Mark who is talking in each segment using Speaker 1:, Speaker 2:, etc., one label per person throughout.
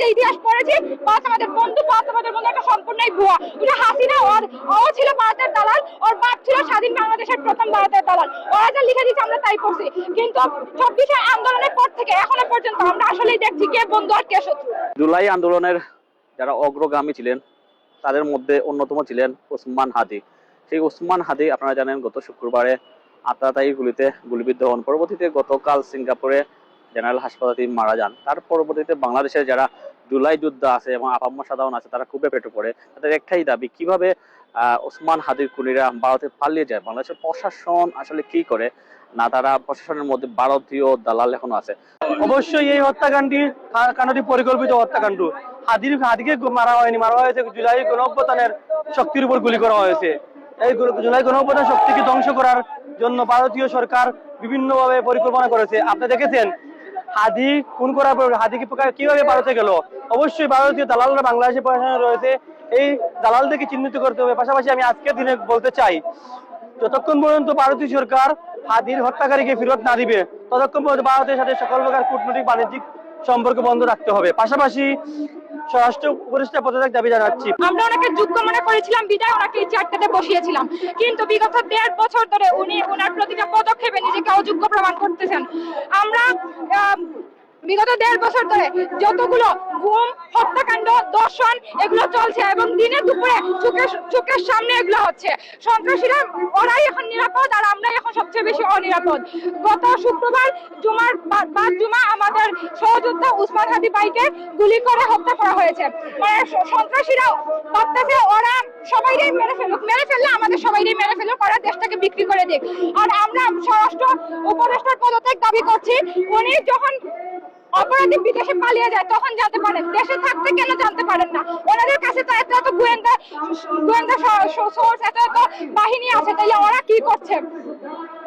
Speaker 1: আমাদের ইতিহাস পড়েছি, পাঁচ আমাদের বন্ধু, পাঁচ আমাদের বন্ধু একটা সম্পূর্ণই ভুয়া। ওটা হাসিনা, ও ছিল ভারতের দালাল, ওর বাপ ছিল স্বাধীন বাংলাদেশের প্রথম ভারতের দালাল। ওরা যা লিখে দিচ্ছে আমরা তাই করছি, কিন্তু 24 আন্দোলনের পর থেকে এখনো পর্যন্ত আমরা আসলেই দেখছি কে বন্ধু আর কে শত্রু।
Speaker 2: জুলাই আন্দোলনের যারা অগ্রগামী ছিলেন তাদের মধ্যে অন্যতম ছিলেন ওসমান হাদি। সেই ওসমান হাদি আপনারা জানেন গত শুক্রবারে আত্মঘাতী গুলিতে গুলিবিদ্ধ হন। পরবর্তীতে গতকাল সিঙ্গাপুরে জেনারেল হাসপাতালে তিনি মারা যান। তার পরবর্তীতে বাংলাদেশের যারা জুলাই যোদ্ধা আছে এবং আপামর সাধারণ আছে তারা খুবই পেটে পড়ে। তাদের একটাই দাবি, কিভাবে ওসমান হাদির খুনিরা ভারতে পালিয়ে যায়, বাংলাদেশের প্রশাসন আসলে কি করে না, তারা প্রশাসনের মধ্যে ভারতীয় দালাল এখনো আছে।
Speaker 3: অবশ্যই এই কাণ্ডটি পরিকল্পিত হত্যাকাণ্ড। হাদিকে মারা হয়নি, মারা হয়েছে জুলাই গণঅভ্যুত্থানের শক্তির উপর গুলি করা হয়েছে। এই জুলাই গণঅভ্যুত্থান শক্তিকে ধ্বংস করার জন্য ভারতীয় সরকার বিভিন্নভাবে পরিকল্পনা করেছে। আপনি দেখেছেন হাদি খুন করার পর হাদিকে কিভাবে ভারতে গেল। অবশ্যই ভারতীয় দালালরা বাংলাদেশে প্রশাসনে রয়েছে, এই দালালদেরকে চিহ্নিত করতে হবে। পাশাপাশি আমি আজকের দিনে বলতে চাই, যতক্ষণ পর্যন্ত ভারতীয় সরকার হাদির হত্যাকারীকে ফেরত না দিবে ততক্ষণ পর্যন্ত ভারতের সাথে সকল প্রকার কূটনৈতিক বাণিজ্যিক সম্পর্ক বন্ধ রাখতে হবে। পাশাপাশি স্বরাষ্ট্র উপদেষ্টা পদত্যাগ দাবি জানাচ্ছি।
Speaker 1: আমরা ওনাকে যোগ্য মনে করেছিলাম বিদায় ওনাকে এই চেয়ারটাতে বসিয়েছিলাম, কিন্তু বিগত 1.5 বছর ধরে উনি ওনার প্রতিটা পদক্ষেপে নিজেকে অযোগ্য প্রমাণ করতেছেন। আমরা বিগত 1.5 বছর ধরে যতগুলো গুম, হত্যাকাণ্ড, দর্শন এগুলো চলছে এবং দিনে দুপুরে চোখের সামনে এগুলো হচ্ছে। সন্ত্রাসীরা ওরাই এখন নিরাপদ আর আমরাই এখন সবচেয়ে বেশি অনিরাপদ। গত শুক্রবার বাদ জুমা আমাদের সহযোদ্ধা ওসমান হাদি ভাইকে গুলি করে হত্যা করা হয়েছে। মানে সন্ত্রাসীরা ভাবতেছে ওরা সবাইকেই মেরে ফেললে আমাদের সবাইকেই মেরে ফেলুক, ওরা দেশটাকে বিক্রি করে দিক। আর আমরা স্বরাষ্ট্র উপদেষ্টার পদত্যাগ দাবি করছি। উনি যখন অপরাধী বিদেশে পালিয়ে যায় তখন জানতে পারেন, দেশে থাকতে কেন জানতে পারেন না? ওনাদের কাছে তো এত গোয়েন্দা সোর্স, এত বাহিনী আছে, তাইলে ওরা কি করছে?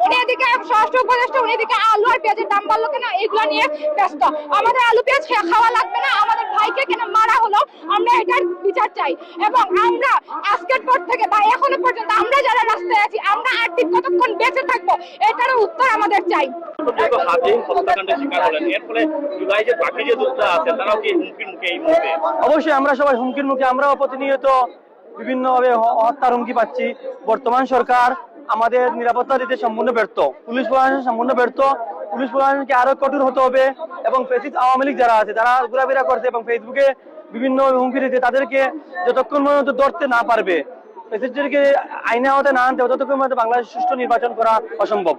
Speaker 1: উনি এদিকে স্বরাষ্ট্র উপদেষ্টা, উনি এদিকে আলু আর পেঁয়াজের দাম বাড়লো কেন এগুলো নিয়ে ব্যস্ত। আমাদের আলু পেঁয়াজ খাওয়া লাগবে না, আমাদের ভাইকে কেন মারা হলো আমরা এটার বিচার চাই। এবং আমরা আজকের পর থেকে বা এখনো পর্যন্ত আমরা যারা রাস্তায় আছি, আমরা আর ঠিক কতক্ষণ বেঁচে থাকবো এটারও উত্তর আমাদের চাই।
Speaker 3: অবশ্যই আমরা সবাই হুমকির মুখে, আমরাও প্রতিনিয়ত বিভিন্নভাবে হত্যার হুমকি পাচ্ছি। বর্তমান সরকার আমাদের নিরাপত্তা দিতে সম্পূর্ণ ব্যর্থ, পুলিশ প্রশাসন সম্পূর্ণ ব্যর্থ। পুলিশ প্রশাসনকে আরো কঠোর হতে হবে এবং ফেসিস আওয়ামী লীগ যারা আছে, যারা ঘোরাফেরা করছে এবং ফেসবুকে বিভিন্ন হুমকি দিচ্ছে, তাদেরকে যতক্ষণ পর্যন্ত ধরতে না পারবে, ফেসিসদেরকে আইনে আওতায় না আনতে হবে, ততক্ষণ পর্যন্ত বাংলাদেশ সুষ্ঠু নির্বাচন করা অসম্ভব।